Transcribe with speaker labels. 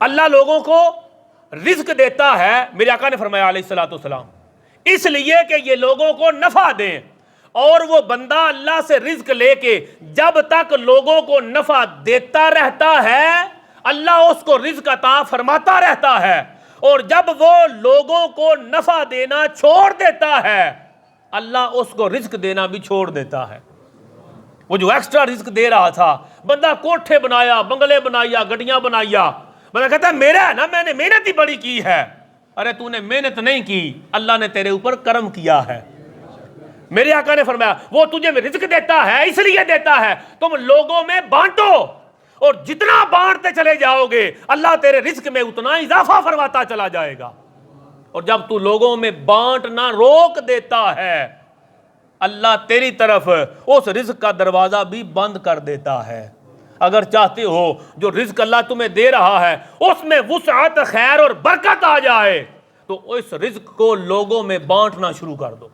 Speaker 1: اللہ لوگوں کو رزق دیتا ہے، میرے آقا نے فرمایا علیہ الصلوۃ والسلام، اس لیے کہ یہ لوگوں کو نفع دیں، اور وہ بندہ اللہ سے رزق لے کے جب تک لوگوں کو نفع دیتا رہتا ہے اللہ اس کو رزق عطا فرماتا رہتا ہے، اور جب وہ لوگوں کو نفع دینا چھوڑ دیتا ہے اللہ اس کو رزق دینا بھی چھوڑ دیتا ہے۔ وہ جو ایکسٹرا رزق دے رہا تھا، بندہ کوٹھے بنایا، بنگلے بنایا، گڈیاں بنایا، بندہ کہتا ہے میرا ہے نا، میں نے محنت ہی بڑی کی ہے۔ ارے تو نے محنت نہیں کی، اللہ نے تیرے اوپر کرم کیا ہے۔ میرے آقا نے فرمایا وہ تجھے رزق دیتا ہے اس لیے دیتا ہے تم لوگوں میں بانٹو، اور جتنا بانٹتے چلے جاؤ گے اللہ تیرے رزق میں اتنا اضافہ فرماتا چلا جائے گا۔ اور جب تو لوگوں میں بانٹنا روک دیتا ہے اللہ تیری طرف اس رزق کا دروازہ بھی بند کر دیتا ہے۔ اگر چاہتے ہو جو رزق اللہ تمہیں دے رہا ہے اس میں وسعت، خیر اور برکت آ جائے تو اس رزق کو لوگوں میں بانٹنا شروع کر دو۔